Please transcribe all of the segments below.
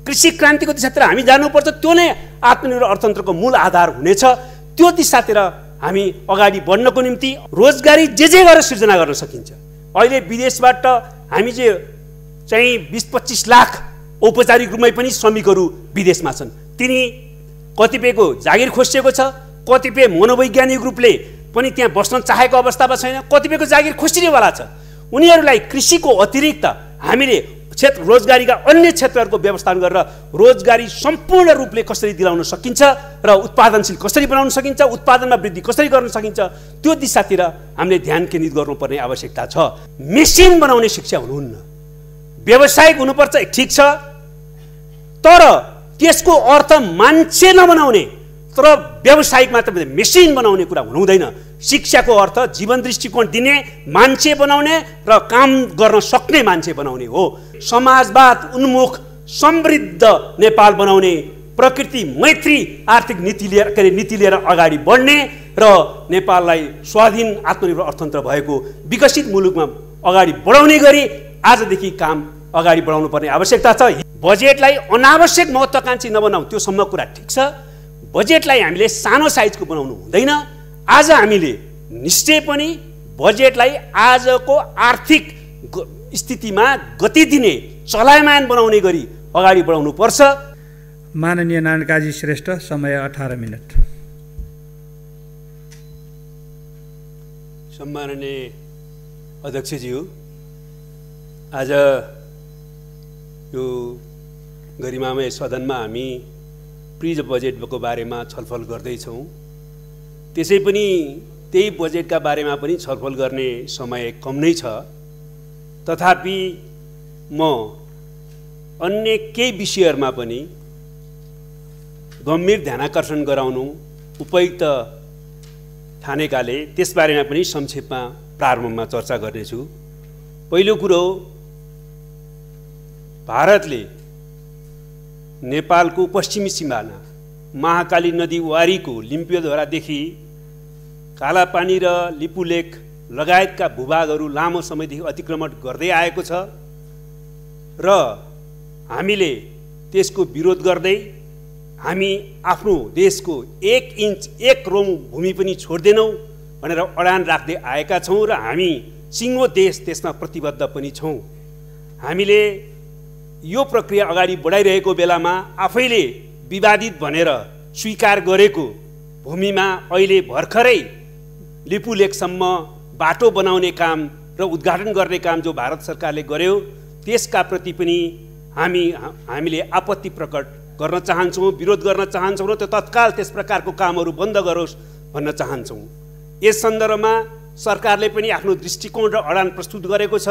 कृषि क्रान्तिको दिशातिर हामी जानुपर्छ। त्यो नै आत्मनिर्भर अर्थतन्त्रको मूल आधार हुनेछ। त्यो दिशातिर हामी अगाडि बढ्नको निम्ति रोजगारी जे गरेर सृजना गर्न सकिन्छ। अहिले विदेशबाट हामी चाहिँ 20-25 लाख औपचारिक रूपमै पनि श्रमिकहरू विदेशमा छन्। तिनी कतिपयको जागिर खोसिएको छ, कतिपय मनोवैज्ञानिक रूपले पनि त्यहाँ बस्न चाहेको अवस्थामा छैन, कतिपयको जागिर खोसिनेवाला छ। उनीहरूलाई कृषिको अतिरिक्त हामीले रोजगारीका अन्य क्षेत्रहरूको व्यवस्थापन गरेर रोजगारी सम्पूर्ण रूपले कसरी दिलाउन सकिन्छ र उत्पादनशील कसरी बनाउन सकिन्छ, उत्पादनमा वृद्धि कसरी गर्न सकिन्छ, त्यो दिशातिर हामीले ध्यान केन्द्रित गर्नुपर्ने आवश्यकता छ। मेसिन बनाउने शिक्षा हुनुहुन्न, व्यावसायिक हुनुपर्छ, ठिक छ, तर त्यसको अर्थ मान्छे नबनाउने तर व्यावसायिक मात्र मेसिन बनाउने कुरा हुनुहुँदैन। शिक्षाको अर्थ जीवन दृष्टिकोण दिने, मान्छे बनाउने र काम गर्न सक्ने मान्छे बनाउने हो। समाजवाद उन्मुख समृद्ध नेपाल बनाउने, प्रकृति मैत्री आर्थिक नीति लिएर अगाडि बढ्ने र नेपाललाई स्वाधीन आत्मनिर्भर अर्थतन्त्र भएको विकसित मुलुकमा अगाडि बढाउने गरी आजदेखि काम अगाडि बढाउनु पर्ने आवश्यकता छ। बजेटलाई अनावश्यक महत्त्वाकांक्षी नबनाऊ, त्यो सम्म कुरा ठिक छ। बजेटलाई हामीले सानो साइजको बनाउनु हुँदैन। आज हामीले निश्चय पनि बजेटलाई आजको आर्थिक स्थितिमा गति दिने, चलायमान बनाउने गरी अगाडि बढाउनु पर्छ। माननीय नारायण काजी श्रेष्ठ, समय 18 मिनट। सम्माननीय अध्यक्षज्यू, आज यो गरिमामय सदनमा हामी प्री बजेटको बारेमा छलफल गर्दैछौँ। त्यसै पनि त्यही बजेटका बारेमा पनि छलफल गर्ने समय कम नै छ। तथापि म अन्य केही विषयहरूमा पनि गम्भीर ध्यानाकर्षण गराउनु उपयुक्त ठानेकाले त्यसबारेमा पनि संक्षेपमा प्रारम्भमा चर्चा गर्नेछु। पहिलो कुरो, भारतले नेपालको पश्चिमी सिमाना महाकाली नदी वारीको लिम्पियोधरादेखि कालापानी र लिपुलेक लगायतका भूभागहरू लामो समयदेखि अतिक्रमण गर्दै आएको छ र हामीले त्यसको विरोध गर्दै हामी आफ्नो देशको 1 इन्च 1 रोम भूमि पनि छोड्दैनौँ भनेर अडान राख्दै आएका छौँ र हामी सिङ्गो देश त्यसमा प्रतिबद्ध पनि छौँ। हामीले यो प्रक्रिया अगाडि बढाइरहेको बेलामा आफैले विवादित भनेर स्वीकार गरेको भूमिमा अहिले भर्खरै लिपुलेकसम्म बाटो बनाउने काम र उद्घाटन गर्ने काम जो भारत सरकारले गर्यो त्यसका प्रति पनि हामीले आपत्ति प्रकट गर्न चाहन्छौँ, विरोध गर्न चाहन्छौँ र त्यो तत्काल त्यस प्रकारको कामहरू बन्द गरोस् भन्न चाहन्छौँ। यस सन्दर्भमा सरकारले पनि आफ्नो दृष्टिकोण र अडान प्रस्तुत गरेको छ,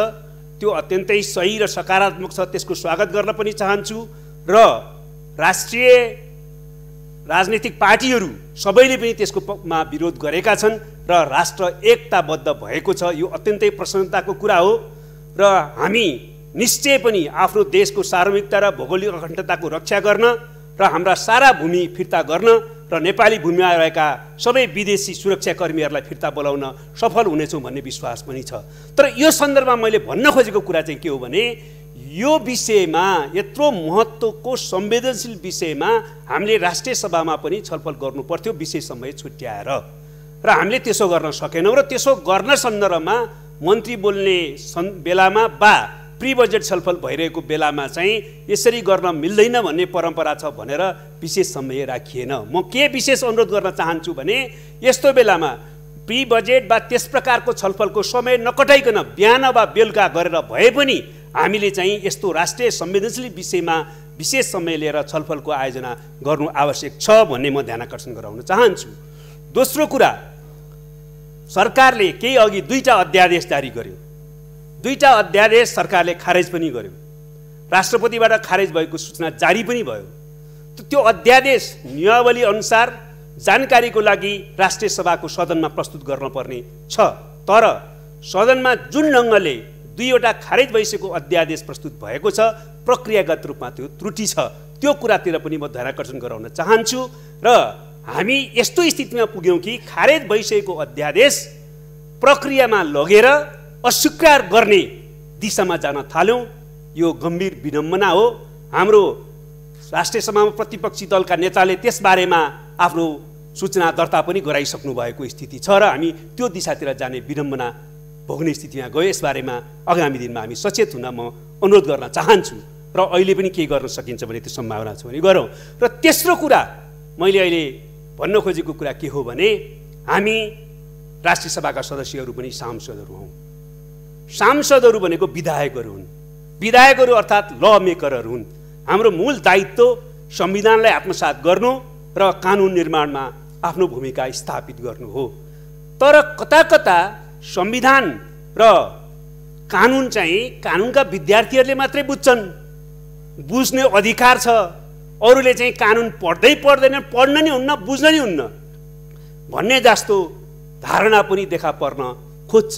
त्यो अत्यन्तै सही र सकारात्मक छ, त्यसको स्वागत गर्न पनि चाहन्छु। र राष्ट्रिय राजनीतिक पार्टीहरू सबैले पनि त्यसको विरोध गरेका छन् र राष्ट्र एकताबद्ध भएको छ, यो अत्यन्तै प्रसन्नताको कुरा हो। र हामी निश्चय पनि आफ्नो देशको सार्वभौमिकता र भौगोलिक अखण्डताको रक्षा गर्न र हाम्रा सारा भूमि फिर्ता गर्न र नेपाली भूमिमा रहेका सबै विदेशी सुरक्षाकर्मीहरूलाई फिर्ता बोलाउन सफल हुनेछौँ भन्ने विश्वास पनि छ। तर यो सन्दर्भमा मैले भन्न खोजेको कुरा चाहिँ के हो भने, यो विषयमा यत्रो महत्त्वको संवेदनशील विषयमा हामीले राष्ट्रिय सभामा पनि छलफल गर्नु पर्थ्यो विषय समय छुट्याएर, र हामीले त्यसो गर्न सकेनौँ। र त्यसो गर्न सन्दर्भमा मन्त्री बोल्ने बेलामा प्री बजेट छलफल भइरहेको बेलामा चाहिँ यसरी गर्न मिल्दैन भन्ने परम्परा छ भनेर विशेष समय राखिएन। म के विशेष अनुरोध गर्न चाहन्छु भने, यस्तो बेलामा प्री बजेट त्यस प्रकारको छलफलको समय नकटाइकन बिहान वा बेलुका गरेर भए पनि हामीले चाहिँ यस्तो राष्ट्रिय संवेदनशील विषयमा विशेष समय लिएर छलफलको आयोजना गर्नु आवश्यक छ भन्ने म ध्यानाकर्षण गराउन चाहन्छु। दोस्रो कुरा, सरकारले केही अघि 2टा अध्यादेश जारी गर्यो। 2टा अध्यादेश सरकारले खारेज पनि गर्यो, राष्ट्रपतिबाट खारेज भएको सूचना जारी पनि भयो। त्यो अध्यादेश नियमावली अनुसार जानकारीको लागि राष्ट्रिय सभाको सदनमा प्रस्तुत गर्नुपर्ने छ, तर सदनमा जुन ढङ्गले 2वटा खारेज भइसकेको अध्यादेश प्रस्तुत भएको छ प्रक्रियागत रूपमा त्यो त्रुटि छ। त्यो कुरातिर पनि म ध्यानाकर्षण गराउन चाहन्छु। र हामी यस्तो स्थितिमा पुग्यौँ कि खारेज भइसकेको अध्यादेश प्रक्रियामा लगेर अस्वीकार गर्ने दिशामा जान थाल्यौँ। यो गम्भीर विडम्बना हो। हाम्रो राष्ट्रिय सभामा प्रतिपक्षी दलका नेताले त्यसबारेमा आफ्नो सूचना दर्ता पनि गराइसक्नु भएको स्थिति छ र हामी त्यो दिशातिर जाने विडम्बना भोग्ने स्थितिमा गयो। यसबारेमा आगामी दिनमा हामी सचेत हुन म अनुरोध गर्न चाहन्छु र अहिले पनि केही गर्न सकिन्छ भने त्यो सम्भावना छ भने गरौँ। र तेस्रो कुरा मैले अहिले भन्न खोजेको कुरा के हो भने हामी राष्ट्रिय सभाका सदस्यहरू पनि सांसदहरू हौँ। सांसदहरू भनेको विधायकहरू हुन्। विधायकहरू अर्थात् ल मेकरहरू हुन्। हाम्रो मूल दायित्व संविधानलाई आत्मसात गर्नु र कानुन निर्माणमा आफ्नो भूमिका स्थापित गर्नु हो। तर कता कता संविधान र कानुन चाहिँ कानुनका विद्यार्थीहरूले मात्रै बुझ्छन्, बुझ्ने अधिकार छ। अरूले चाहिँ कानुन पढ्दै पढ्दैनन्, पढ्न नि हुन्न, बुझ्न नि हुन्न भन्ने जस्तो धारणा पनि देखा पर्न खोज्छ।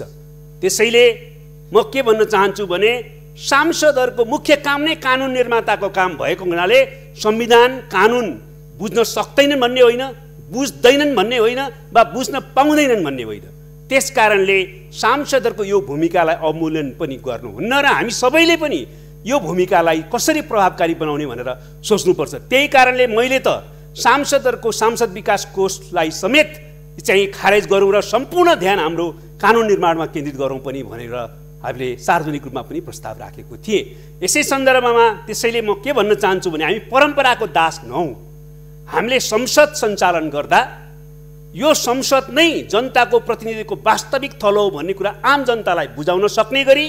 त्यसैले म के भन्न चाहन्छु भने सांसदहरूको मुख्य काम नै कानुन निर्माताको काम भएको हुनाले संविधान कानुन बुझ्न सक्दैनन् भन्ने होइन, बुझ्दैनन् भन्ने होइन, वा बुझ्न पाउँदैनन् भन्ने होइन। त्यसकारणले सांसदहरूको यो भूमिकालाई अवमूल्यन पनि गर्नुहुन्न र हामी सबैले पनि यो भूमिकालाई कसरी प्रभावकारी बनाउने भनेर सोच्नुपर्छ। त्यही कारणले मैले त सांसदहरूको सांसद विकास कोषलाई समेत चाहिँ खारेज गरौँ र सम्पूर्ण ध्यान हाम्रो कानुन निर्माणमा केन्द्रित गरौँ पनि भनेर हामीले सार्वजनिक रूपमा पनि प्रस्ताव राखेको थिएँ। यसै सन्दर्भमा त्यसैले म के भन्न चाहन्छु भने हामी परम्पराको दास नहौँ। हामीले संसद सञ्चालन गर्दा यो संसद नै जनताको प्रतिनिधिको वास्तविक थलो हो भन्ने कुरा आम जनतालाई बुझाउन सक्ने गरी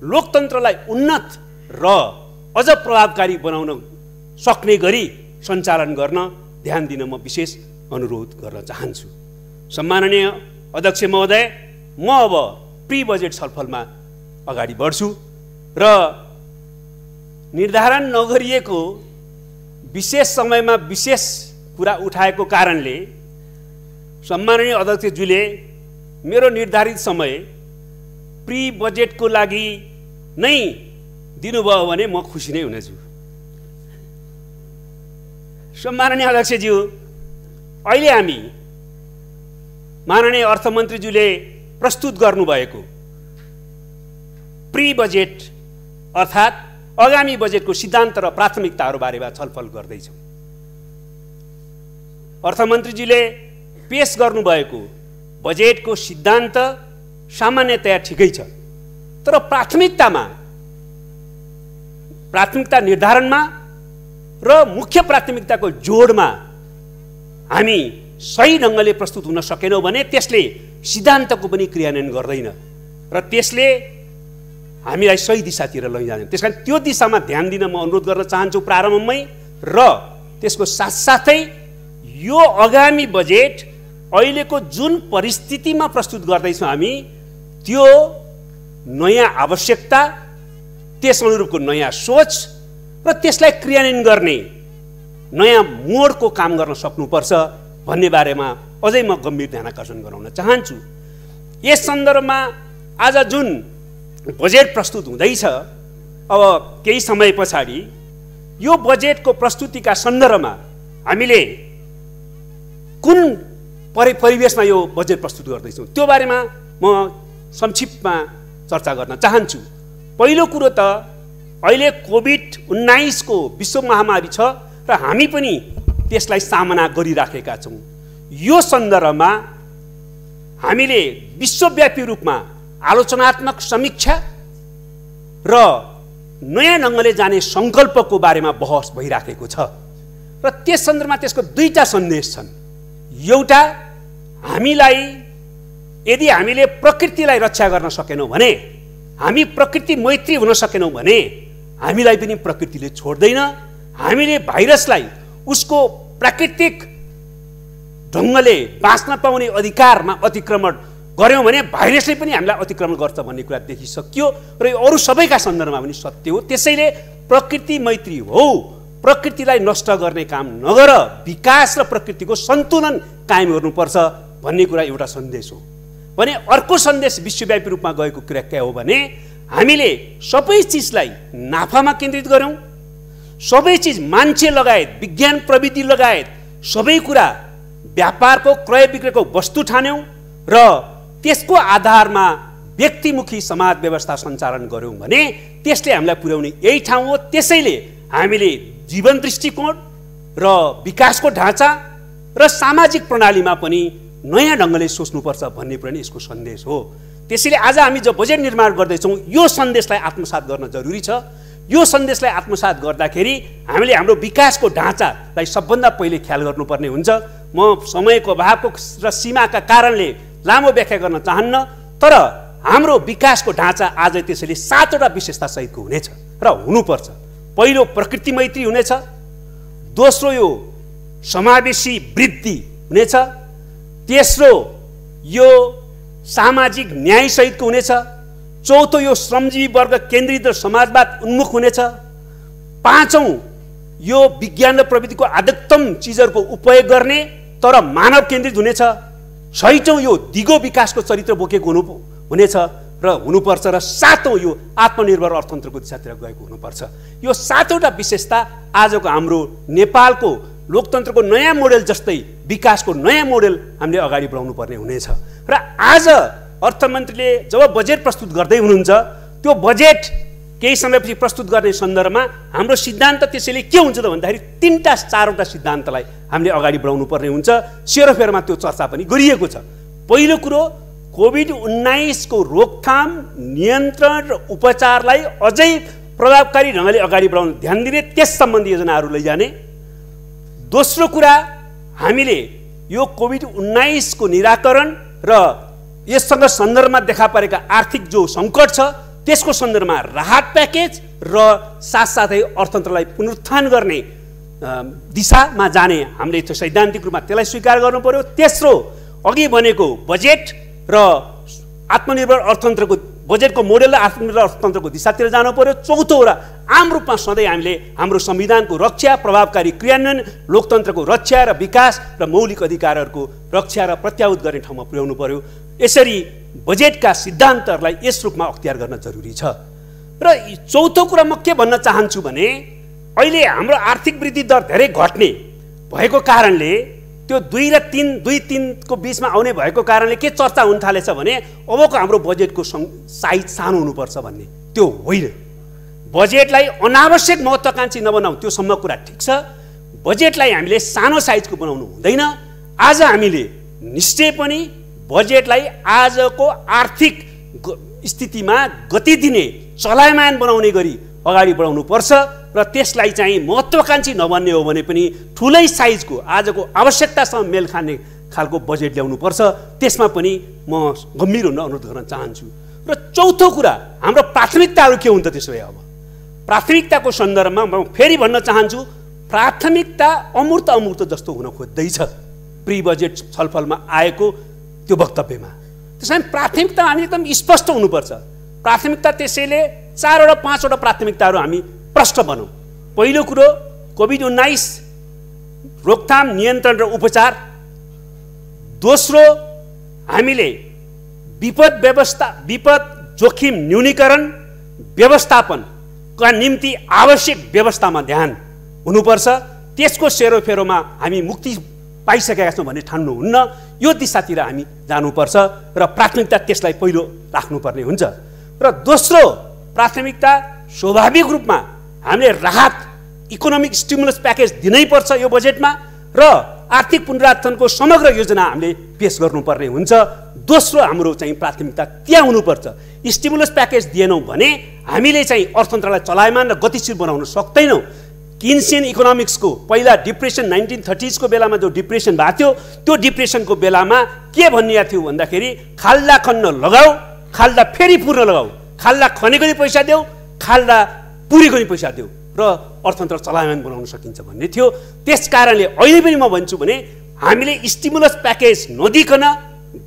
लोकतन्त्रलाई उन्नत र अझ प्रभावकारी बनाउन सक्ने गरी सञ्चालन गर्न ध्यान दिन म विशेष अनुरोध गर्न चाहन्छु। सम्माननीय अध्यक्ष महोदय, म अब प्री बजेट छलफलमा अगाडि बढ्छु र निर्धारण नगरिएको विशेष समयमा विशेष कुरा उठाएको कारणले सम्माननीय अध्यक्षज्यूले मेरो निर्धारित समय प्री बजेटको लागि नै दिनुभयो भने म खुसी नै हुनेछु। सम्माननीय अध्यक्षज्यू, अहिले हामी माननीय अर्थमन्त्रीज्यूले प्रस्तुत गर्नुभएको प्री बजेट अर्थात् आगामी बजेटको सिद्धान्त र प्राथमिकताहरू बारेमा छलफल गर्दैछौँ। अर्थमन्त्रीजीले पेश गर्नुभएको बजेटको सिद्धान्त सामान्यतया ठिकै छ, तर प्राथमिकता निर्धारणमा र मुख्य प्राथमिकताको जोडमा हामी सही ढङ्गले प्रस्तुत हुन सकेनौँ भने त्यसले सिद्धान्तको पनि क्रियान्वयन गर्दैन र त्यसले हामीलाई सही दिशातिर लैजाँदैन। त्यसकारण त्यो दिशामा ध्यान दिन म अनुरोध गर्न चाहन्छु प्रारम्भमै। र त्यसको साथसाथै यो आगामी बजेट अहिलेको जुन परिस्थितिमा प्रस्तुत गर्दैछौँ हामी, त्यो नयाँ आवश्यकता, त्यस अनुरूपको नयाँ सोच र त्यसलाई क्रियान्वयन गर्ने नयाँ मोडको काम गर्न सक्नुपर्छ भन्ने बारेमा अझै म गम्भीर ध्यानाकर्षण गराउन चाहन्छु। यस सन्दर्भमा आज जुन बजेट प्रस्तुत हुँदैछ, अब केही समय पछाडि यो बजेटको प्रस्तुतिका सन्दर्भमा हामीले कुन परिवेशमा यो बजेट प्रस्तुत गर्दैछौँ त्यो बारेमा म संक्षिप्तमा चर्चा गर्न चाहन्छु। पहिलो कुरो त अहिले कोभिड-19 को विश्व महामारी छ र हामी पनि त्यसलाई सामना गरिराखेका छौँ। यो सन्दर्भमा हामीले विश्वव्यापी रूपमा आलोचनात्मक समीक्षा र नयाँ ढङ्गले जाने सङ्कल्पको बारेमा बहस भइराखेको छ र त्यस सन्दर्भमा त्यसको दुईटा सन्देश छन्। एउटा, हामीलाई यदि हामीले प्रकृतिलाई रक्षा गर्न सकेनौँ भने, हामी प्रकृति मैत्री हुन सकेनौँ भने हामीलाई पनि प्रकृतिले छोड्दैन। हामीले भाइरसलाई उसको प्राकृतिक ढङ्गले बाँच्न पाउने अधिकारमा अतिक्रमण गऱ्यौँ भने भाइरसले पनि हामीलाई अतिक्रमण गर्छ भन्ने कुरा देखिसक्यो र यो अरू सबैका सन्दर्भमा पनि सत्य हो। त्यसैले प्रकृति मैत्री हो, प्रकृतिलाई नष्ट गर्ने काम नगर, विकास र प्रकृतिको सन्तुलन कायम गर्नुपर्छ भन्ने कुरा एउटा सन्देश हो भने अर्को सन्देश विश्वव्यापी रूपमा गएको कुरा के हो भने हामीले सबै चिजलाई नाफामा केन्द्रित गरौँ, सबै चिज मान्छे लगायत विज्ञान प्रविधि लगायत सबै कुरा व्यापारको क्रय विक्रयको वस्तु ठान्यौँ र त्यसको आधारमा व्यक्तिमुखी समाज व्यवस्था सञ्चालन गऱ्यौँ भने त्यसले हामीलाई पुर्याउने यही ठाउँ हो। त्यसैले हामीले जीवन दृष्टिकोण र विकासको ढाँचा र सामाजिक प्रणालीमा पनि नयाँ ढङ्गले सोच्नुपर्छ भन्ने पनि यसको सन्देश हो। त्यसैले आज हामी जो बजेट निर्माण गर्दैछौँ यो सन्देशलाई आत्मसात गर्न जरुरी छ। यो सन्देशलाई आत्मसात गर्दाखेरि हामीले हाम्रो विकासको ढाँचालाई सबभन्दा पहिले ख्याल गर्नुपर्ने हुन्छ। म समयको अभावको र सीमाका कारणले लामो व्याख्या गर्न चाहन्न, तर हाम्रो विकासको ढाँचा आज त्यसैले 7वटा विशेषता सहितको हुनेछ र हुनुपर्छ। पहिलो प्रकृति मैत्री हुनेछ, दोस्रो यो समावेशी वृद्धि हुनेछ, तेस्रो यो सामाजिक न्याय सहितको हुनेछ, चौथो यो श्रमजीवी वर्ग केन्द्रित र समाजवाद उन्मुख हुनेछ, पाँचौं यो विज्ञान र प्रविधिको अधिकतम चिजहरूको उपयोग गर्ने तर मानव केन्द्रित हुनेछ, छैटौं यो दिगो विकासको चरित्र बोकेको हुनेछ र हुनुपर्छ, र सातौं यो आत्मनिर्भर अर्थतन्त्रको दिशातिर गएको हुनुपर्छ। यो 7वटा विशेषता आजको हाम्रो नेपालको लोकतन्त्रको नयाँ मोडेल जस्तै विकासको नयाँ मोडेल हामीले अगाडि बढाउनु पर्ने हुनेछ। र आज अर्थमन्त्रीले जब बजेट प्रस्तुत गर्दै हुनुहुन्छ त्यो बजेट केही समयपछि प्रस्तुत गर्ने सन्दर्भमा हाम्रो सिद्धान्त त्यसैले के हुन्छ त भन्दाखेरि 3-4वटा सिद्धान्तलाई हामीले अगाडि बढाउनु पर्ने हुन्छ। सेरोफेरोमा त्यो चर्चा पनि गरिएको छ। पहिलो कुरो, कोभिड-19 को रोकथाम, नियन्त्रण र उपचारलाई अझै प्रभावकारी ढङ्गले अगाडि बढाउन ध्यान दिने, त्यस सम्बन्धी योजनाहरू लैजाने। दोस्रो कुरा, हामीले यो कोभिड-19 को निराकरण र यससँग सन्दर्भमा देखा परेका आर्थिक जो सङ्कट छ त्यसको सन्दर्भमा राहत प्याकेज र साथसाथै अर्थतन्त्रलाई पुनरुत्थान गर्ने दिशामा जाने हामीले सैद्धान्तिक रूपमा त्यसलाई स्वीकार गर्नु पर्यो। तेस्रो, अघि भनेको बजेट र आत्मनिर्भर अर्थतन्त्रको बजेटको मोडेल र आत्मनिर्भर अर्थतन्त्रको दिशातिर जानु पर्यो। चौथो कुरा, आम रूपमा सधैँ हामीले हाम्रो संविधानको रक्षा, प्रभावकारी क्रियान्वयन, लोकतन्त्रको रक्षा र विकास र मौलिक अधिकारहरूको रक्षा र प्रत्याभूत गर्ने ठाउँमा पुर्याउनु पर्यो। यसरी बजेटका सिद्धान्तहरूलाई यस रूपमा अख्तियार गर्न जरुरी छ। र चौथो कुरा म के भन्न चाहन्छु भने अहिले हाम्रो आर्थिक वृद्धि दर धेरै घट्ने भएको कारणले त्यो 2 र 2.3 को बीचमा आउने भएको कारणले के चर्चा हुन थालेछ भने अबको हाम्रो बजेटको साइज सानो हुनुपर्छ भन्ने। त्यो होइन, बजेटलाई अनावश्यक महत्त्वाकांक्षी नबनाऊ, त्यो सम्म कुरा ठिक छ। बजेटलाई हामीले सानो साइजको बनाउनु हुँदैन। आज हामीले निश्चय पनि बजेटलाई आजको आर्थिक स्थितिमा गति दिने, चलायमान बनाउने गरी अगाडि बढाउनु पर्छ र त्यसलाई चाहिँ महत्त्वाकांक्षी नबन्ने हो भने पनि ठुलै साइजको आजको आवश्यकतासँग मेल खाने खालको बजेट ल्याउनु पर्छ। त्यसमा पनि म गम्भीर हुन अनुरोध गर्न चाहन्छु। र चौथो कुरा, हाम्रो प्राथमिकताहरू के हुन् त? त्यसो भए अब प्राथमिकताको सन्दर्भमा म फेरि भन्न चाहन्छु, प्राथमिकता अमूर्त जस्तो हुन खोज्दैछ प्री बजेट छलफलमा आएको त्यो वक्तव्यमा। त्यसैले प्राथमिकता हामी एकदम स्पष्ट हुनुपर्छ। प्राथमिकता त्यसैले 4 वा 5 वटा प्राथमिकताहरू हामी प्रष्ट बनाऊ। पहिलो कुरो, कोभिड-19 रोकथाम, नियन्त्रण र उपचार। दोस्रो, हामीले विपद जोखिम न्यूनीकरण व्यवस्थापनका निम्ति आवश्यक व्यवस्थामा ध्यान हुनुपर्छ। त्यसको सेरोफेरोमा हामी मुक्ति पाइसकेका छौँ भन्ने ठान्नुहुन्न। यो दिशातिर हामी जानुपर्छ र प्राथमिकता त्यसलाई पहिलो राख्नुपर्ने हुन्छ। र दोस्रो प्राथमिकता, स्वाभाविक रूपमा हामीले राहत, इकोनोमिक स्टिमुलस प्याकेज दिनै पर्छ यो बजेटमा र आर्थिक पुनरुत्थानको समग्र योजना हामीले पेश गर्नुपर्ने हुन्छ। दोस्रो हाम्रो चाहिँ प्राथमिकता त्यहाँ हुनुपर्छ। स्टिमुलस प्याकेज दिएनौँ भने हामीले चाहिँ अर्थतन्त्रलाई चलायमान र गतिशील बनाउन सक्दैनौँ। किन्सियन इकोनोमिक्सको पहिला डिप्रेसन 1930s को बेलामा जो डिप्रेसन भएको थियो, त्यो डिप्रेसनको बेलामा के भनिएको थियो भन्दाखेरि खाल्डा खन्न लगाऊ, खाल्डा फेरि पुर्न लगाऊ, खाल्डा खनेको नि पैसा देऊ, खाल्डा पुरेको नि पैसा देऊ र अर्थतन्त्र चलायमान बनाउन सकिन्छ भन्ने थियो। त्यस कारणले अहिले पनि म भन्छु भने हामीले स्टिमुलस प्याकेज नदिकन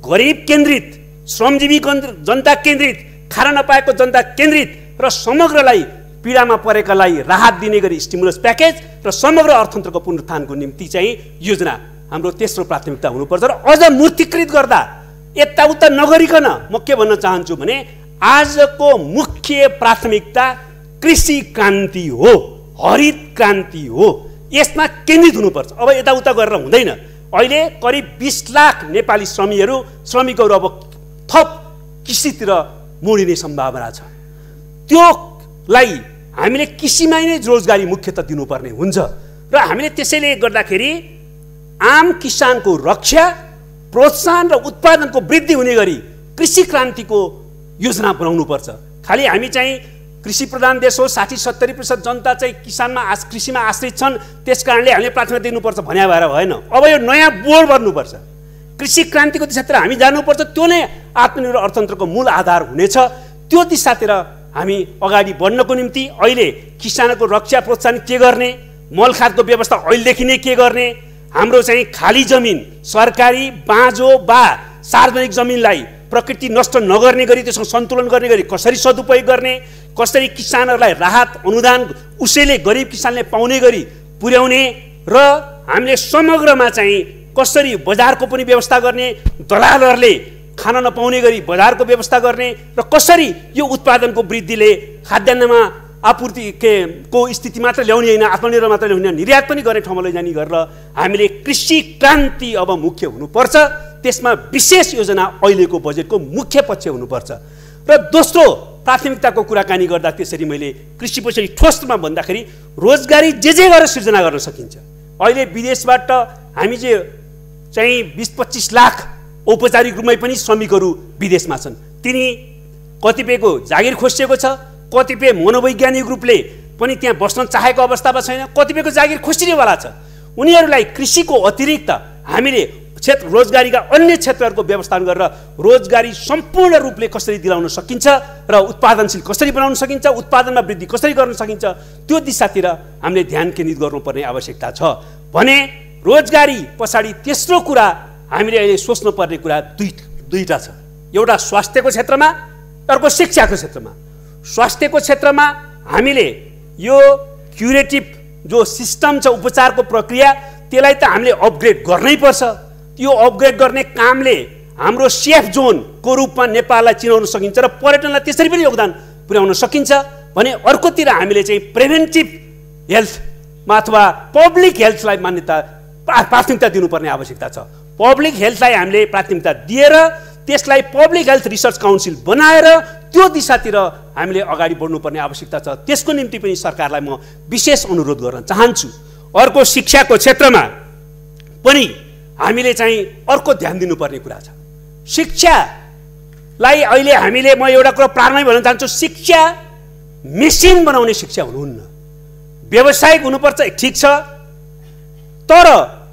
गरिब केन्द्रित, श्रमजीवी जनता केन्द्रित, खान नपाएको जनता केन्द्रित र समग्रलाई पीडामा परेकालाई राहत दिने गरी स्टिमुलस प्याकेज र समग्र अर्थतन्त्रको पुनरुत्थानको निम्ति चाहिँ योजना हाम्रो तेस्रो प्राथमिकता हुनुपर्छ। र अझ मूर्तीकृत गर्दा यताउता नगरिकन म के भन्न चाहन्छु भने आजको मुख्य प्राथमिकता कृषि क्रान्ति हो, हरित क्रान्ति हो, यसमा केन्द्रित हुनुपर्छ। अब यताउता गरेर हुँदैन। अहिले करिब 20 लाख नेपाली श्रमिकहरू अब थप कृषितिर मोडिने सम्भावना छ। त्योलाई हामीले कृषिमा नै रोजगारी मुख्यतः दिनुपर्ने हुन्छ र हामीले त्यसैले गर्दाखेरि आम किसानको रक्षा, प्रोत्साहन र उत्पादनको वृद्धि हुने गरी कृषि क्रान्तिको योजना बनाउनुपर्छ। खालि हामी चाहिँ कृषि प्रधान देश हो, 60-70% जनता चाहिँ कृषिमा आश्रित छन्, त्यस कारणले हामीले प्राथमिकता दिनुपर्छ भन्या भएर भएन। अब यो नयाँ बोर्ड बन्नुपर्छ, कृषि क्रान्तिको दिशातिर हामी जानुपर्छ। त्यो नै आत्मनिर्भर अर्थतन्त्रको मूल आधार हुनेछ। त्यो दिशातिर हामी अगाडि बढ्नको निम्ति अहिले किसानको रक्षा प्रोत्साहन के गर्ने, मलखादको व्यवस्था अहिलेदेखि नै के गर्ने, हाम्रो चाहिँ खाली जमिन, सरकारी बाँझो वा सार्वजनिक जमिनलाई प्रकृति नष्ट नगर्ने गरी त्यसको सन्तुलन गर्ने गरी कसरी सदुपयोग गर्ने, कसरी किसानहरूलाई राहत अनुदान उसैले गरिब किसानले पाउने गरी पुर्याउने र हामीले समग्रमा चाहिँ कसरी बजारको पनि व्यवस्था गर्ने, दलालहरूले खान नपाउने गरी बजारको व्यवस्था गर्ने र कसरी यो उत्पादनको वृद्धिले खाद्यान्नमा आपूर्ति को स्थिति मात्र ल्याउने होइन, आत्मनिर्भर मात्र ल्याउने, निर्यात पनि गर्ने ठाउँमा लैजाने गरेर हामीले कृषि क्रान्ति अब मुख्य हुनुपर्छ। त्यसमा विशेष योजना अहिलेको बजेटको मुख्य पक्ष हुनुपर्छ। र दोस्रो प्राथमिकताको कुराकानी गर्दा त्यसरी मैले कृषि पछाडि ठोसमा भन्दाखेरि रोजगारी जे गरेर सृजना गर्न सकिन्छ। अहिले विदेशबाट हामी चाहिँ 20-25 लाख औपचारिक रूपमै पनि श्रमिकहरू विदेशमा छन्। तिनी कतिपयको जागिर खोसिएको छ, कतिपय मनोवैज्ञानिक रूपले पनि त्यहाँ बस्न चाहेको अवस्थामा छैन, कतिपयको जागिर खोसिनेवाला छ। उनीहरूलाई कृषिको अतिरिक्त हामीले रोजगारीका अन्य क्षेत्रहरूको व्यवस्थापन गरेर रोजगारी सम्पूर्ण रूपले कसरी दिलाउन सकिन्छ र उत्पादनशील कसरी बनाउन सकिन्छ, उत्पादनमा वृद्धि कसरी गर्न सकिन्छ, त्यो दिशातिर हामीले ध्यान केन्द्रित गर्नुपर्ने आवश्यकता छ भने रोजगारी पछाडि तेस्रो कुरा हामीले अहिले सोच्नुपर्ने कुरा दुईटा छ। एउटा स्वास्थ्यको क्षेत्रमा, अर्को शिक्षाको क्षेत्रमा। स्वास्थ्यको क्षेत्रमा हामीले यो क्युरेटिभ जो सिस्टम छ, उपचारको प्रक्रिया, त्यसलाई त हामीले अपग्रेड गर्नै पर्छ। यो अपग्रेड गर्ने कामले हाम्रो सेफ जोनको रूपमा नेपाललाई चिनाउन सकिन्छ र पर्यटनलाई त्यसरी पनि योगदान पुर्याउन सकिन्छ भने अर्कोतिर हामीले चाहिँ प्रिभेन्टिभ हेल्थमा अथवा पब्लिक हेल्थलाई मान्यता प्राथमिकता दिनुपर्ने आवश्यकता छ। पब्लिक हेल्थलाई हामीले प्राथमिकता दिएर त्यसलाई पब्लिक हेल्थ रिसर्च काउन्सिल बनाएर त्यो दिशातिर हामीले अगाडि बढ्नुपर्ने आवश्यकता छ। त्यसको निम्ति पनि सरकारलाई म विशेष अनुरोध गर्न चाहन्छु। अर्को शिक्षाको क्षेत्रमा पनि हामीले चाहिँ अर्को ध्यान दिनुपर्ने कुरा छ। शिक्षालाई अहिले हामीले म एउटा कुरा प्रारम्भमै भन्न चाहन्छु, शिक्षा मेसिन बनाउने शिक्षा हुनुहुन्न, व्यावसायिक हुनुपर्छ, ठिक छ, तर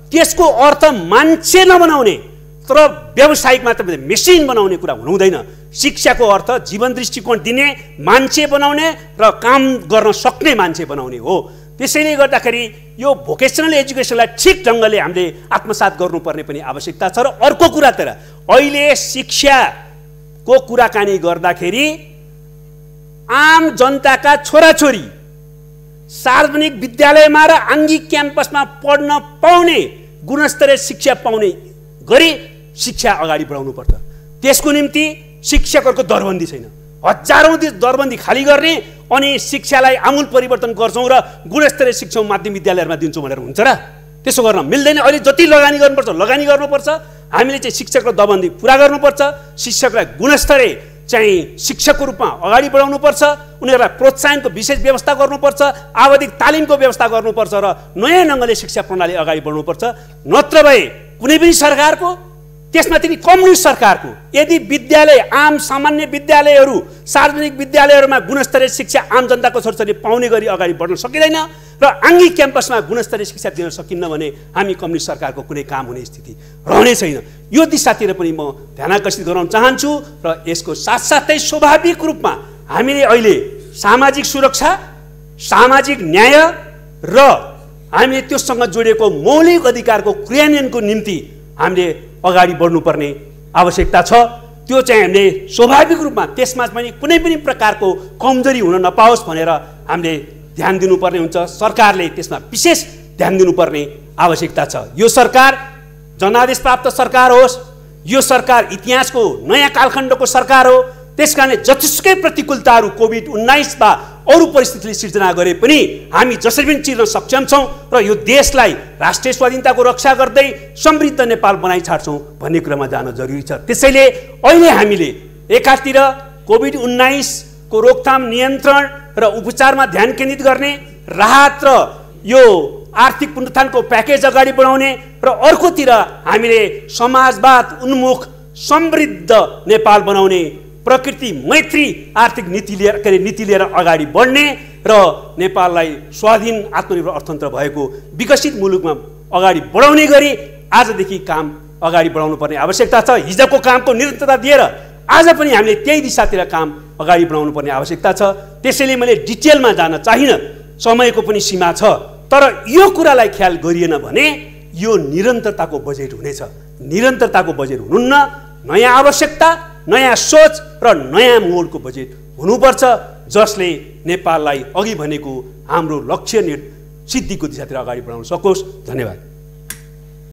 त्यसको अर्थ मान्छे नबनाउने तर व्यावसायिक मात्र मेसिन बनाउने कुरा हुनुहुँदैन। शिक्षाको अर्थ जीवन दृष्टिकोण दिने, मान्छे बनाउने र काम गर्न सक्ने मान्छे बनाउने हो। त्यसैले गर्दाखेरि यो भोकेसनल एजुकेसनलाई ठिक ढङ्गले हामीले आत्मसात गर्नुपर्ने पनि आवश्यकता छ। र अर्को कुरा तर अहिले शिक्षाको कुराकानी गर्दाखेरि आम जनताका छोराछोरी सार्वजनिक विद्यालयमा र आङ्गिक क्याम्पसमा पढ्न पाउने, गुणस्तरीय शिक्षा पाउने गरी शिक्षा अगाडि बढाउनु पर्छ। त्यसको निम्ति शिक्षकहरूको दरबन्दी छैन, हजारौं दरबन्दी खाली गर्ने अनि शिक्षालाई आमूल परिवर्तन गर्छौँ र गुणस्तरीय शिक्षा माध्यमिक विद्यालयहरूमा दिन्छौँ भनेर हुन्छ र? त्यसो गर्न मिल्दैन। अहिले जति लगानी गर्नुपर्छ लगानी गर्नुपर्छ। हामीले चाहिँ शिक्षकको दरबन्दी पुरा गर्नुपर्छ, शिक्षकलाई गुणस्तरीय चाहिँ शिक्षकको रूपमा अगाडि बढाउनुपर्छ, उनीहरूलाई प्रोत्साहनको विशेष व्यवस्था गर्नुपर्छ, आवधिक तालिमको व्यवस्था गर्नुपर्छ र नयाँ ढङ्गले शिक्षा प्रणाली अगाडि बढाउनुपर्छ। नत्र भए कुनै पनि सरकारको, त्यसमा पनि कम्युनिस्ट सरकारको यदि विद्यालय, आम सामान्य विद्यालयहरू, सार्वजनिक विद्यालयहरूमा गुणस्तरीय शिक्षा आम जनताको छोराछोरीले पाउने गरी अगाडि बढ्न सकिँदैन र आङ्गिक क्याम्पसमा गुणस्तरीय शिक्षा दिन सकिन्न भने हामी कम्युनिस्ट सरकारको कुनै काम हुने स्थिति रहने छैन। यो दिशातिर पनि म ध्यान आकर्षित गराउन चाहन्छु र यसको साथसाथै स्वाभाविक रूपमा हामीले अहिले सामाजिक सुरक्षा, सामाजिक न्याय र हामीले त्योसँग जोडिएको मौलिक अधिकारको क्रियान्वयनको निम्ति हामीले अगाडि बढ्नुपर्ने आवश्यकता छ। त्यो चाहिँ हामीले स्वाभाविक रूपमा त्यसमा पनि कुनै पनि प्रकारको कमजोरी हुन नपाओस् भनेर हामीले ध्यान दिनुपर्ने हुन्छ। सरकारले त्यसमा विशेष ध्यान दिनुपर्ने आवश्यकता छ। यो सरकार जनादेश प्राप्त सरकार होस्, यो सरकार इतिहासको नयाँ कालखण्डको सरकार हो। त्यसकारणले जतिसुकै प्रतिकूलताहरू कोभिड-19 वा अरू परिस्थितिले सिर्जना गरे पनि हामी जसरी पनि चिर्न सक्षम छौँ र यो देशलाई राष्ट्रिय स्वाधीनताको रक्षा गर्दै समृद्ध नेपाल बनाइ छाड्छौँ भन्ने कुरामा जान जरुरी छ। त्यसैले अहिले हामीले एकातिर कोभिड-19 को रोकथाम, नियन्त्रण र उपचारमा ध्यान केन्द्रित गर्ने, राहत र यो आर्थिक पुनरुत्थानको प्याकेज अगाडि बढाउने र अर्कोतिर हामीले समाजवाद उन्मुख समृद्ध नेपाल बनाउने प्रकृति मैत्री आर्थिक नीति लिएर अगाडि बढ्ने र नेपाललाई स्वाधीन आत्मनिर्भर अर्थतन्त्र भएको विकसित मुलुकमा अगाडि बढाउने गरी आजदेखि काम अगाडि बढाउनु पर्ने आवश्यकता छ। हिजोको कामको निरन्तरता दिएर आज पनि हामीले त्यही दिशातिर काम अगाडि बढाउनु पर्ने आवश्यकता छ। त्यसैले मैले डिटेलमा जान चाहिनँ, समयको पनि सीमा छ। तर यो कुरालाई ख्याल गरिएन भने यो निरन्तरताको बजेट हुनेछ। निरन्तरताको बजेट हुनुहुन्न, नयाँ आवश्यकता, नयाँ सोच र नयाँ मोडको बजेट हुनुपर्छ, जसले नेपाललाई अघि भनेको हाम्रो लक्ष्य सिद्धिको दिशातिर अगाडि बढाउन सकोस्। धन्यवाद।